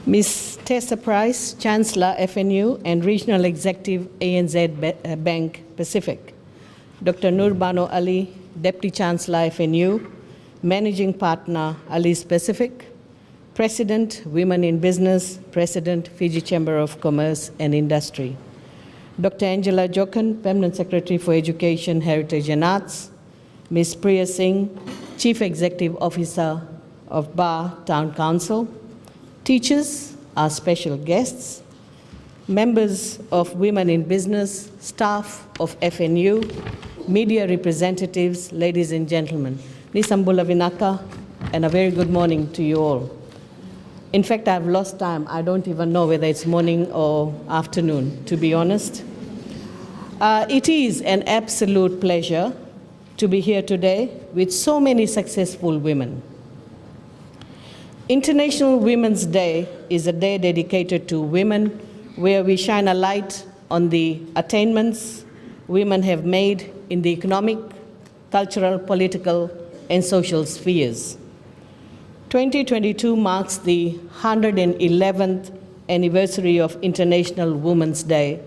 Ms. Tessa Price, Chancellor, FNU, and Regional Executive, ANZ Bank Pacific. Dr. Nur Bano Ali, Deputy Chancellor, FNU, Managing Partner, Ali's Pacific, President, Women in Business, President, Fiji Chamber of Commerce and Industry. Dr. Angela Jokan, Permanent Secretary for Education, Heritage and Arts. Ms. Priya Singh, Chief Executive Officer of Bar Town Council. Teachers, our special guests, members of Women in Business, staff of FNU, media representatives, ladies and gentlemen. Nisambula Vinaka, and a very good morning to you all. In fact, I've lost time. I don't even know whether it's morning or afternoon, to be honest. It is an absolute pleasure to be here today with so many successful women. International Women's Day is a day dedicated to women where we shine a light on the attainments women have made in the economic, cultural, political, and social spheres. 2022 marks the 111th anniversary of International Women's Day.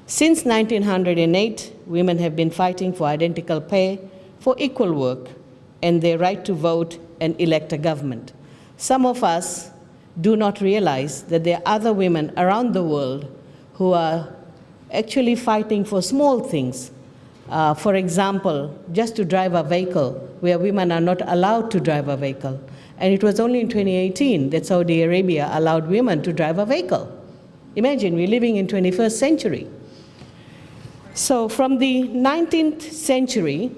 Since 1908, women have been fighting for identical pay, for equal work, and their right to vote and elect a government. Some of us do not realize that there are other women around the world who are actually fighting for small things. For example, just to drive a vehicle, where women are not allowed to drive a vehicle. And it was only in 2018 that Saudi Arabia allowed women to drive a vehicle. Imagine, we're living in 21st century. So from the 19th century,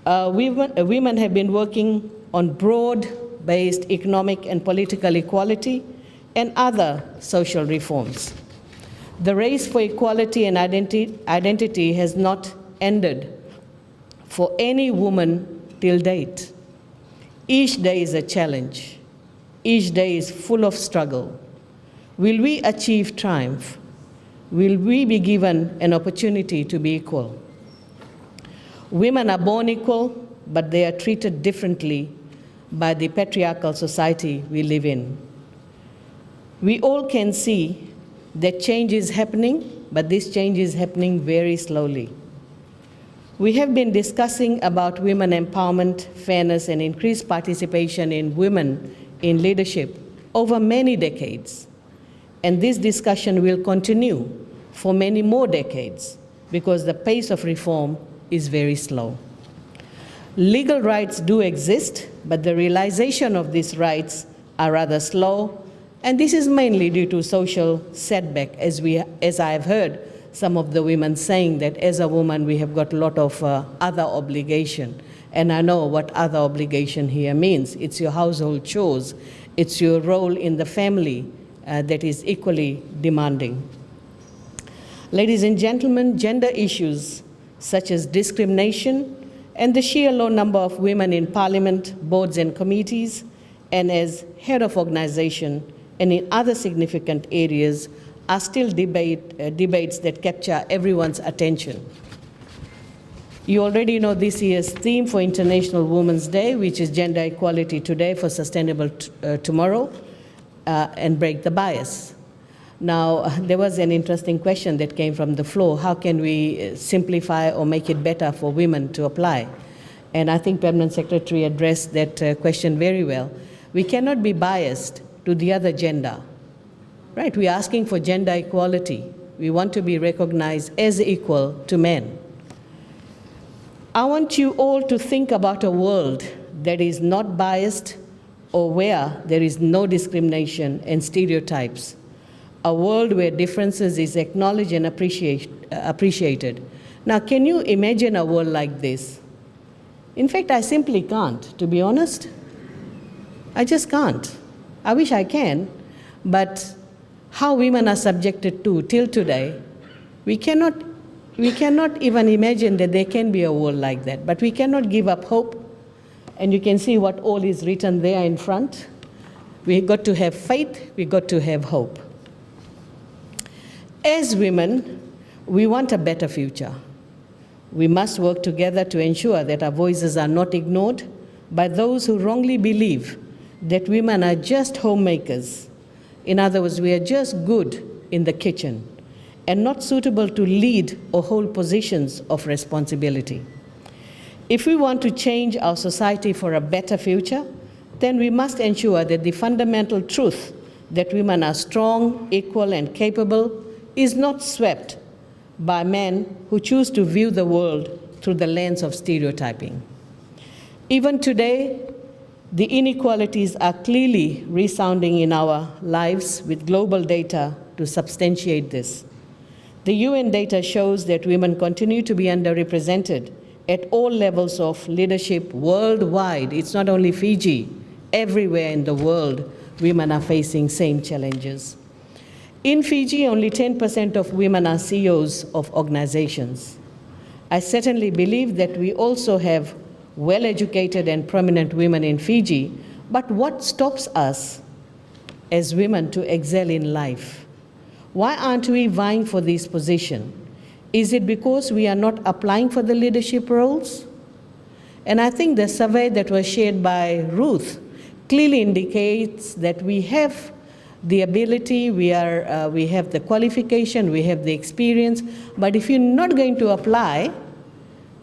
women have been working on broad-based economic and political equality and other social reforms. The race for equality and identity has not ended for any woman till date. Each day is a challenge. Each day is full of struggle. Will we achieve triumph? Will we be given an opportunity to be equal? Women are born equal, but they are treated differently by the patriarchal society we live in. We all can see that change is happening, but this change is happening very slowly. We have been discussing about women empowerment, fairness, and increased participation in women in leadership over many decades. And this discussion will continue for many more decades because the pace of reform is very slow. Legal rights do exist, but the realization of these rights are rather slow, and this is mainly due to social setback, as I have heard some of the women saying that as a woman we have got a lot of other obligation. And I know what other obligation here means. It's your household chores. It's your role in the family that is equally demanding. Ladies and gentlemen, gender issues such as discrimination and the sheer low number of women in parliament, boards and committees, and as head of organization and in other significant areas are still debates that capture everyone's attention. You already know this year's theme for International Women's Day, which is Gender Equality Today for Sustainable Tomorrow, and Break the Bias. Now, there was an interesting question that came from the floor. How can we simplify or make it better for women to apply? And I think Permanent Secretary addressed that question very well. We cannot be biased to the other gender. Right, we're asking for gender equality. We want to be recognized as equal to men. I want you all to think about a world that is not biased or where there is no discrimination and stereotypes. A world where differences is acknowledged and appreciated. Now, can you imagine a world like this? In fact, I simply can't, to be honest. I just can't. I wish I can, but how women are subjected to till today, we cannot even imagine that there can be a world like that. But we cannot give up hope. And you can see what all is written there in front. We got to have faith, we got to have hope. As women, we want a better future. We must work together to ensure that our voices are not ignored by those who wrongly believe that women are just homemakers In other words, we are just good in the kitchen and not suitable to lead or hold positions of responsibility. If we want to change our society for a better future, then we must ensure that the fundamental truth that women are strong, equal, and capable is not swept by men who choose to view the world through the lens of stereotyping. Even today, the inequalities are clearly resounding in our lives with global data to substantiate this. The UN data shows that women continue to be underrepresented at all levels of leadership worldwide. It's not only Fiji, everywhere in the world, women are facing same challenges. In Fiji, only 10% of women are CEOs of organizations. I certainly believe that we also have well-educated and prominent women in Fiji, but what stops us as women to excel in life? Why aren't we vying for this position? Is it because we are not applying for the leadership roles? And I think the survey that was shared by Ruth clearly indicates that we have the ability, we have the qualification, we have the experience, but if you're not going to apply,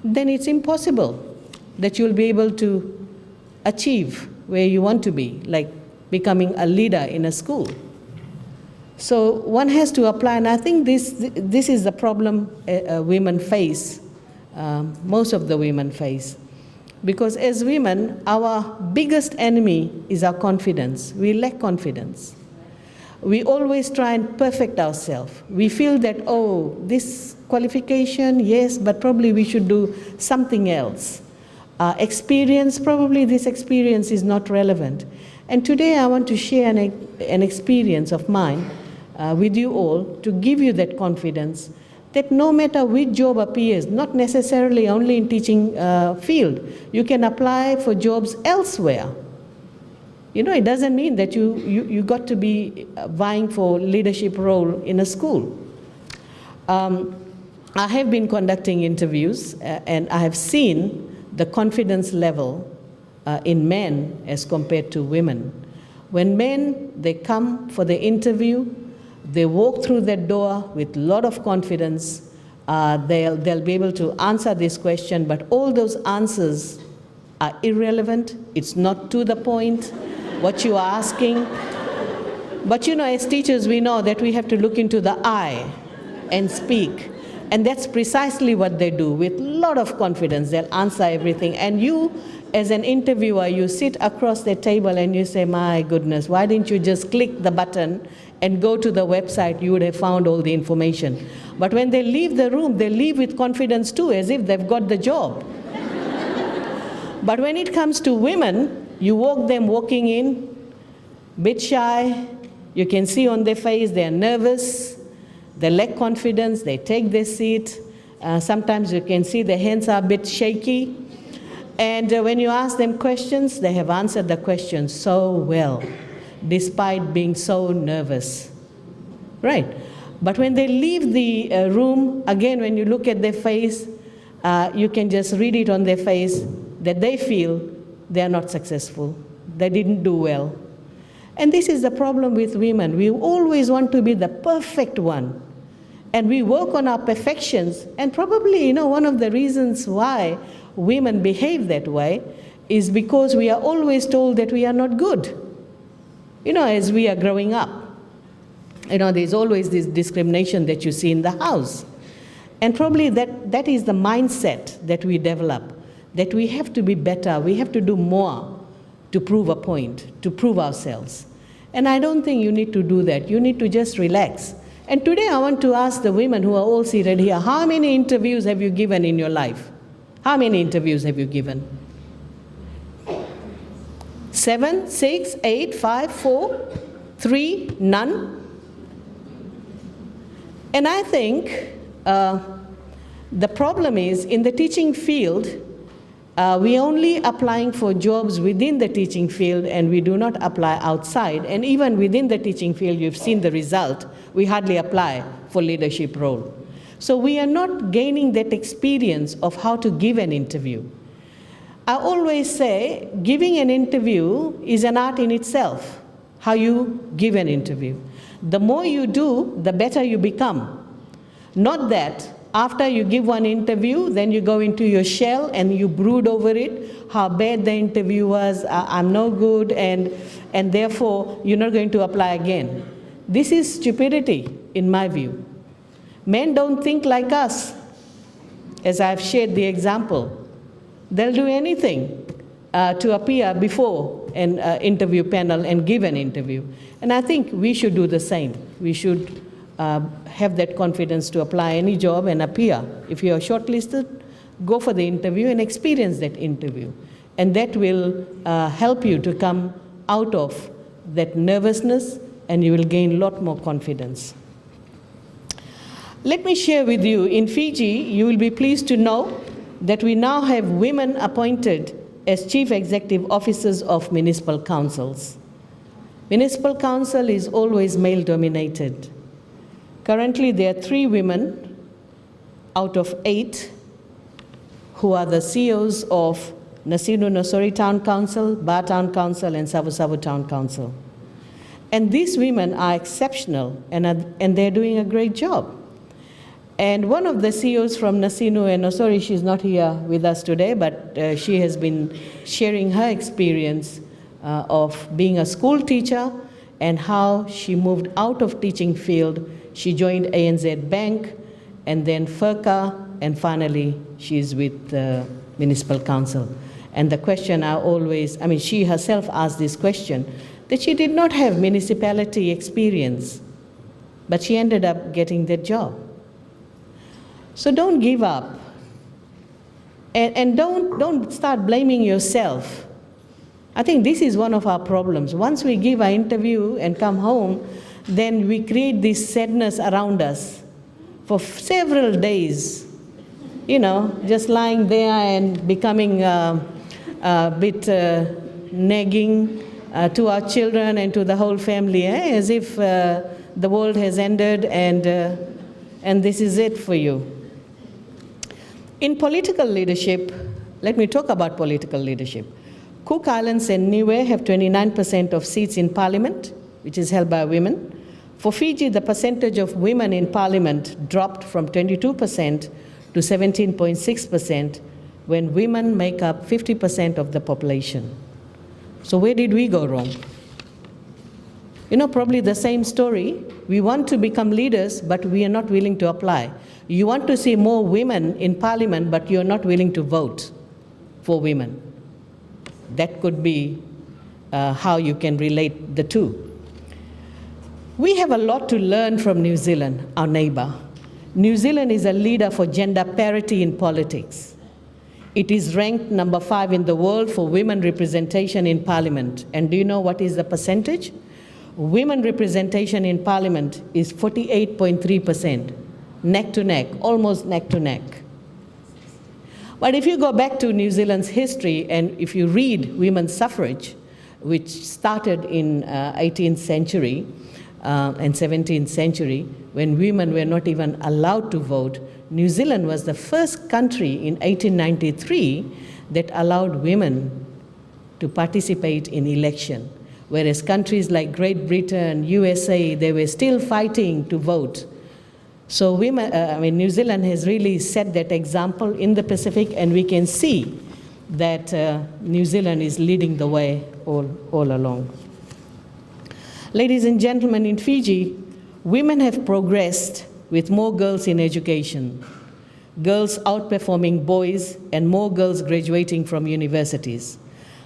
then it's impossible that you'll be able to achieve where you want to be, like becoming a leader in a school. So one has to apply, and I think this is the problem women face, most of the women face. Because as women, our biggest enemy is our confidence. We lack confidence. We always try and perfect ourselves. We feel that, oh, this qualification, yes, but probably we should do something else. Experience, probably this experience is not relevant. And today I want to share an experience of mine with you all to give you that confidence that no matter which job appears, not necessarily only in teaching field, you can apply for jobs elsewhere. You know, it doesn't mean that you got to be vying for leadership role in a school. I have been conducting interviews and I have seen the confidence level in men as compared to women. When men, they come for the interview, they walk through that door with a lot of confidence. They'll be able to answer this question, but all those answers are irrelevant. It's not to the point, what you are asking. But you know, as teachers, we know that we have to look into the eye and speak. And that's precisely what they do with a lot of confidence. They'll answer everything. And you, as an interviewer, you sit across the table and you say, my goodness, why didn't you just click the button and go to the website? You would have found all the information. But when they leave the room, they leave with confidence too, as if they've got the job. But when it comes to women, you walking in, bit shy, you can see on their face they're nervous, they lack confidence, they take their seat. Sometimes you can see their hands are a bit shaky. And when you ask them questions, they have answered the questions so well, despite being so nervous. Right? But when they leave the room, again, when you look at their face, you can just read it on their face that they feel they are not successful, they didn't do well. And this is the problem with women. We always want to be the perfect one. And we work on our perfections. And probably, you know, one of the reasons why women behave that way is because we are always told that we are not good. You know, as we are growing up. You know, there's always this discrimination that you see in the house. And probably that is the mindset that we develop, that we have to be better, we have to do more to prove a point, to prove ourselves. And I don't think you need to do that. You need to just relax. And today I want to ask the women who are all seated here, how many interviews have you given in your life? How many interviews have you given? 7, 6, 8, 5, 4, 3, none? And I think the problem is in the teaching field, we're only applying for jobs within the teaching field and we do not apply outside. And even within the teaching field, you've seen the result. We hardly apply for leadership role. So we are not gaining that experience of how to give an interview. I always say giving an interview is an art in itself. how you give an interview. The more you do, the better you become. Not that after you give one interview, then you go into your shell and you brood over it, how bad the interview was, I'm no good, and therefore you're not going to apply again. This is stupidity, in my view. Men don't think like us, as I've shared the example. They'll do anything to appear before an interview panel and give an interview. And I think we should do the same. We should have that confidence to apply any job and appear. If you are shortlisted, go for the interview and experience that interview. And that will help you to come out of that nervousness, and you will gain a lot more confidence. Let me share with you, in Fiji, you will be pleased to know that we now have women appointed as chief executive officers of municipal councils. Municipal council is always male-dominated. Currently, there are 3 women out of 8 who are the CEOs of Nasinu Nosori Town Council, Ba Town Council, and Savu Savu Town Council. And these women are exceptional, and they're doing a great job. And one of the CEOs from Nasinu and Nosori, she's not here with us today, but she has been sharing her experience of being a school teacher and how she moved out of teaching field. She joined ANZ Bank, and then FERCA, and finally she's with the Municipal Council. And the question she herself asked this question, that she did not have municipality experience, but she ended up getting that job. So don't give up, and don't start blaming yourself. I think this is one of our problems. Once we give our interview and come home, then we create this sadness around us for several days, just lying there and becoming a bit nagging to our children and to the whole family, as if the world has ended and this is it for you. In political leadership, let me talk about political leadership. Cook Islands and Niue have 29% of seats in parliament, which is held by women. For Fiji, the percentage of women in parliament dropped from 22% to 17.6% when women make up 50% of the population. So where did we go wrong? Probably the same story. We want to become leaders, but we are not willing to apply. You want to see more women in parliament, but you're not willing to vote for women. That could be how you can relate the two. We have a lot to learn from New Zealand, our neighbor. New Zealand is a leader for gender parity in politics. It is ranked number 5 in the world for women representation in parliament. And do you know what is the percentage? Women representation in parliament is 48.3%, neck to neck, almost neck to neck. But if you go back to New Zealand's history and if you read women's suffrage, which started in 18th century and 17th century, when women were not even allowed to vote, New Zealand was the first country in 1893 that allowed women to participate in election. Whereas countries like Great Britain, USA, they were still fighting to vote. So New Zealand has really set that example in the Pacific, and we can see that New Zealand is leading the way all along. Ladies and gentlemen, in Fiji, women have progressed with more girls in education, girls outperforming boys, and more girls graduating from universities.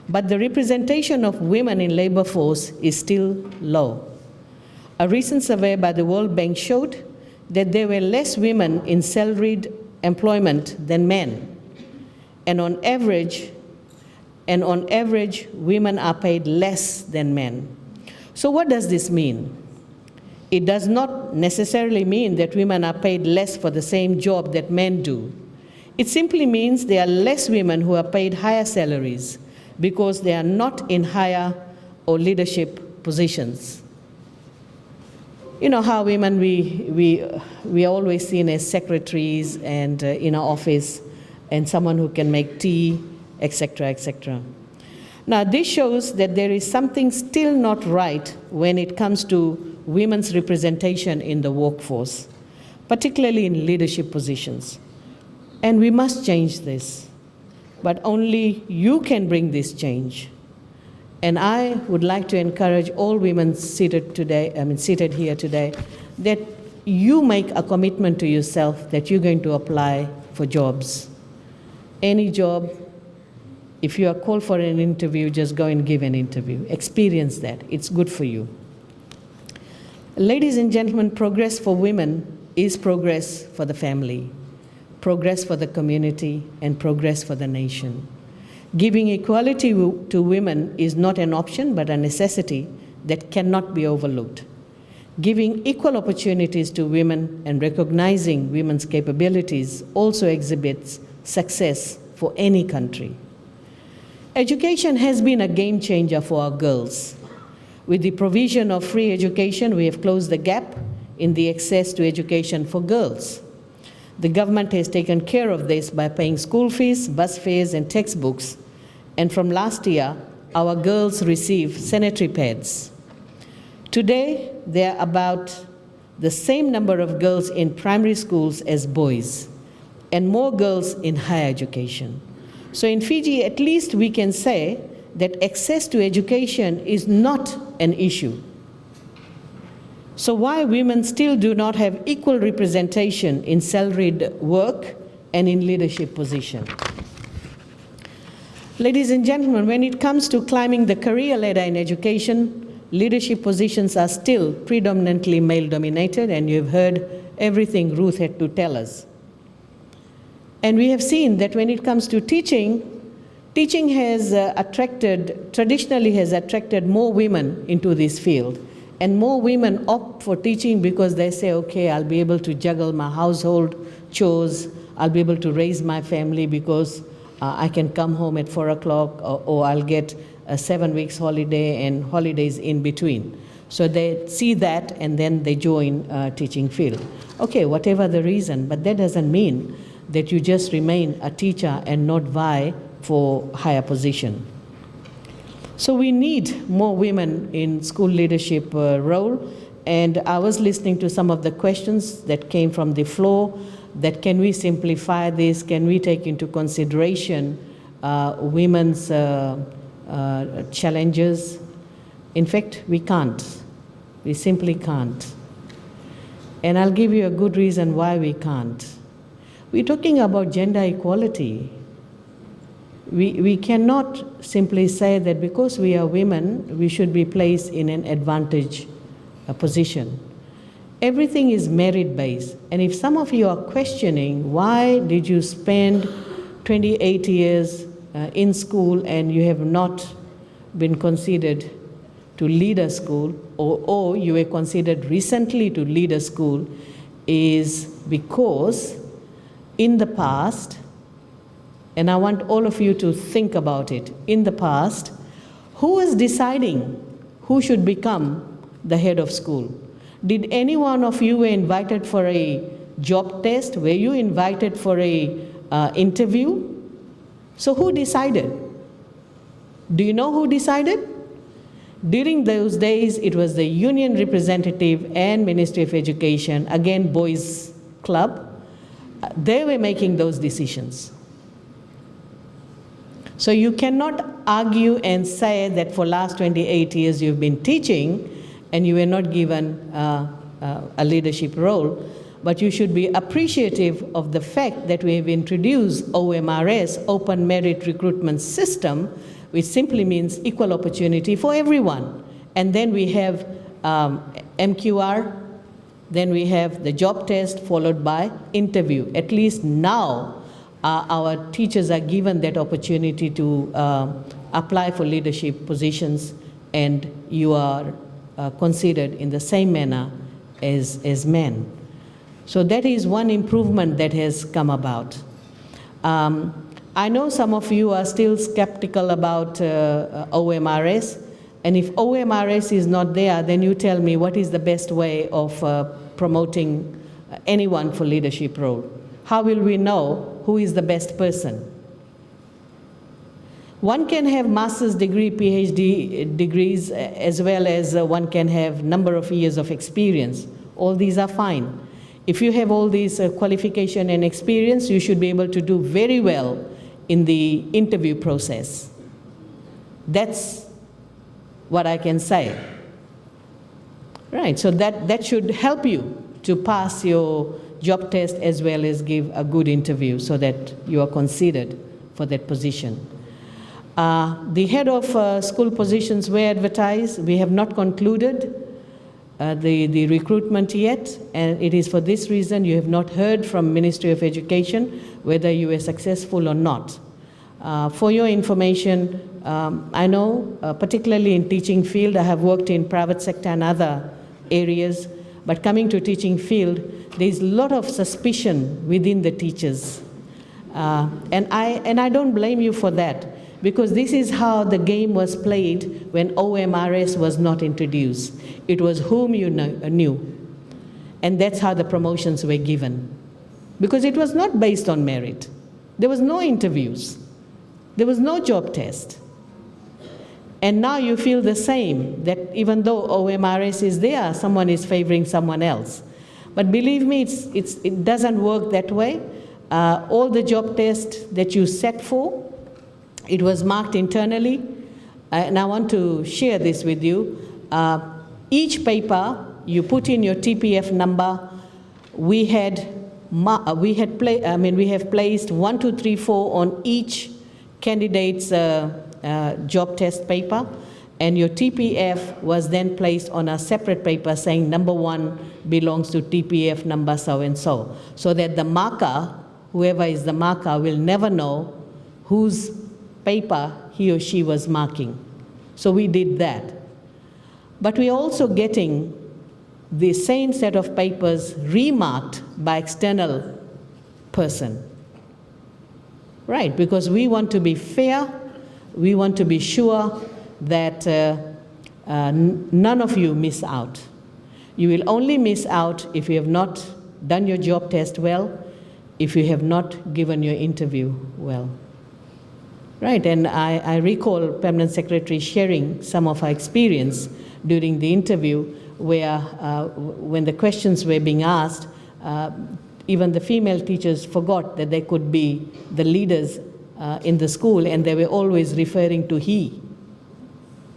But the representation of women in labor force is still low. A recent survey by the World Bank showed that there were less women in salaried employment than men. And on average, women are paid less than men. So what does this mean? It does not necessarily mean that women are paid less for the same job that men do. It simply means there are less women who are paid higher salaries because they are not in higher or leadership positions. You know how women, we are always seen as secretaries and in our office, and someone who can make tea, etc., etc. Now, this shows that there is something still not right when it comes to women's representation in the workforce, particularly in leadership positions. And we must change this, but only you can bring this change. And I would like to encourage all women seated here today, that you make a commitment to yourself that you're going to apply for jobs. Any job, if you are called for an interview, just go and give an interview. Experience that. It's good for you. Ladies and gentlemen, progress for women is progress for the family, progress for the community, and progress for the nation. Giving equality to women is not an option, but a necessity that cannot be overlooked. Giving equal opportunities to women and recognizing women's capabilities also exhibits success for any country. Education has been a game changer for our girls. With the provision of free education, we have closed the gap in the access to education for girls. The government has taken care of this by paying school fees, bus fares, and textbooks. And from last year, our girls receive sanitary pads. Today, there are about the same number of girls in primary schools as boys, and more girls in higher education. So in Fiji, at least we can say that access to education is not an issue. So why women still do not have equal representation in salaried work and in leadership positions? Ladies and gentlemen, when it comes to climbing the career ladder in education, leadership positions are still predominantly male-dominated, and you've heard everything Ruth had to tell us. And we have seen that when it comes to teaching has traditionally has attracted more women into this field. And more women opt for teaching because they say, okay, I'll be able to juggle my household chores, I'll be able to raise my family because I can come home at 4 o'clock, or I'll get a 7 weeks holiday and holidays in between. So they see that and then they join teaching field. Okay, whatever the reason, but that doesn't mean that you just remain a teacher and not vie for higher position. So we need more women in school leadership role, and I was listening to some of the questions that came from the floor, that can we simplify this, can we take into consideration women's challenges? In fact, we can't. We simply can't. And I'll give you a good reason why we can't. We're talking about gender equality. We cannot simply say that because we are women, we should be placed in an advantage position. Everything is merit-based. And if some of you are questioning why did you spend 28 years in school and you have not been considered to lead a school, or you were considered recently to lead a school, is because in the past, and I want all of you to think about it, in the past, who was deciding who should become the head of school? Did any one of you were invited for a job test? Were you invited for a interview? So who decided? Do you know who decided? During those days, it was the union representative and Ministry of Education, again boys club. They were making those decisions. So you cannot argue and say that for last 28 years you've been teaching and you were not given a leadership role, but you should be appreciative of the fact that we have introduced OMRS, Open Merit Recruitment System, which simply means equal opportunity for everyone. And then we have MQR, then we have the job test followed by interview. At least now our teachers are given that opportunity to apply for leadership positions, and you are considered in the same manner as men. So that is one improvement that has come about. I know some of you are still skeptical about OMRS, and if OMRS is not there, then you tell me what is the best way of promoting anyone for leadership role. How will we know who is the best person? One can have master's degree, PhD degrees, as well as one can have number of years of experience. All these are fine. If you have all these qualification and experience, you should be able to do very well in the interview process. That's what I can say. Right, so that should help you to pass your job test as well as give a good interview so that you are considered for that position. The head of school positions were advertised. We have not concluded the recruitment yet, and it is for this reason you have not heard from Ministry of Education whether you were successful or not. For your information, I know, particularly in teaching field, I have worked in private sector and other areas, but coming to teaching field, there is a lot of suspicion within the teachers. And I don't blame you for that, because this is how the game was played when OMRS was not introduced. It was whom you knew. And that's how the promotions were given. Because it was not based on merit. There was no interviews. There was no job test. And now you feel the same, that even though OMRS is there, someone is favoring someone else. But believe me, it doesn't work that way. All the job tests that you set for, it was marked internally. And I want to share this with you. Each paper, you put in your TPF number. We have placed 1, 2, 3, 4 on each candidate's job test paper, and your TPF was then placed on a separate paper saying number 1 belongs to TPF number so-and-so, so that the marker, whoever is the marker, will never know whose paper he or she was marking. So we did that. But we're also getting the same set of papers remarked by external person. Right, because we want to be fair, we want to be sure that none of you miss out. You will only miss out if you have not done your job test well, if you have not given your interview well. Right, and I recall Permanent Secretary sharing some of her experience during the interview where when the questions were being asked, even the female teachers forgot that they could be the leaders in the school, and they were always referring to he.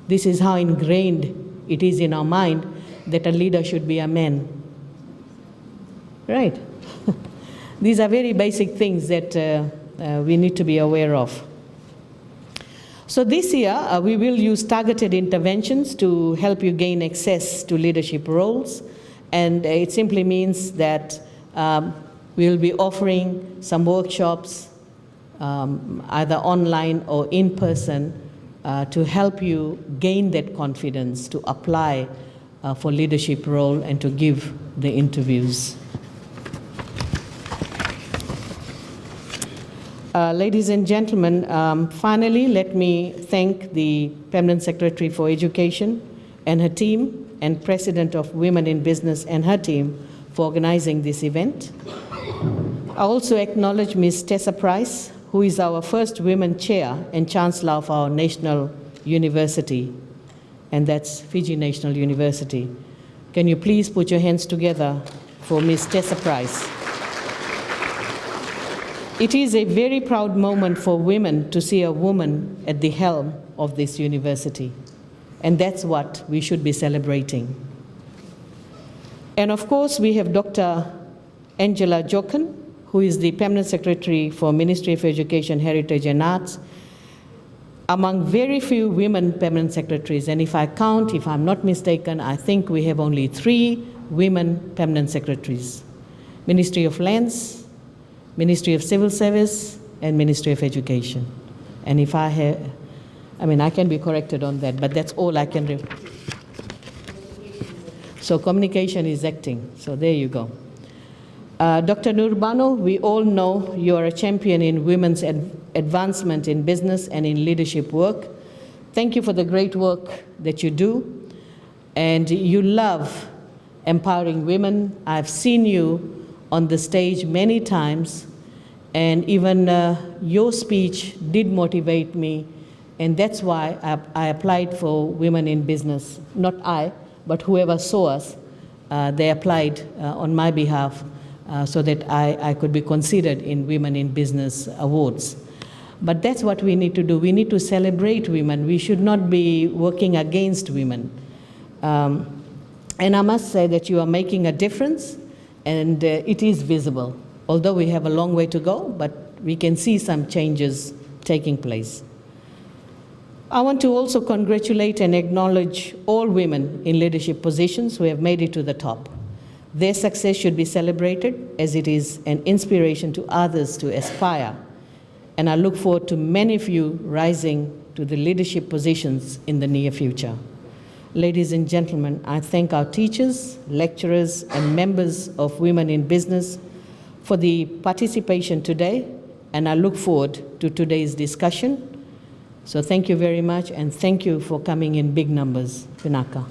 This is how ingrained it is in our mind that a leader should be a man. Right. These are very basic things that we need to be aware of. So this year, we will use targeted interventions to help you gain access to leadership roles, and it simply means that we will be offering some workshops, either online or in person, to help you gain that confidence to apply for leadership role and to give the interviews. Ladies and gentlemen, finally, let me thank the Permanent Secretary for Education and her team, and President of Women in Business and her team for organizing this event. I also acknowledge Ms. Tessa Price, who is our first women chair and chancellor of our national university, and that's Fiji National University. Can you please put your hands together for Ms. Tessa Price? It is a very proud moment for women to see a woman at the helm of this university, and that's what we should be celebrating. And of course, we have Dr. Angela Jochen, who is the Permanent Secretary for Ministry of Education, Heritage and Arts, among very few women permanent secretaries. And if I count, if I'm not mistaken, I think we have only 3 women permanent secretaries: Ministry of Lands, Ministry of Civil Service, and Ministry of Education. And if I have, I can be corrected on that, but that's all I can. So communication is acting, so there you go. Dr. Nurbano, we all know you are a champion in women's advancement in business and in leadership work. Thank you for the great work that you do, and you love empowering women. I've seen you on the stage many times, and even your speech did motivate me And that's why I applied for Women in Business. Not I, but whoever saw us, they applied on my behalf so that I could be considered in Women in Business Awards. But that's what we need to do. We need to celebrate women. We should not be working against women. And I must say that you are making a difference, and it is visible. Although we have a long way to go, but we can see some changes taking place. I want to also congratulate and acknowledge all women in leadership positions who have made it to the top. Their success should be celebrated, as it is an inspiration to others to aspire. And I look forward to many of you rising to the leadership positions in the near future. Ladies and gentlemen, I thank our teachers, lecturers, and members of Women in Business for the participation today, and I look forward to today's discussion. So thank you very much, and thank you for coming in big numbers. Pinaka.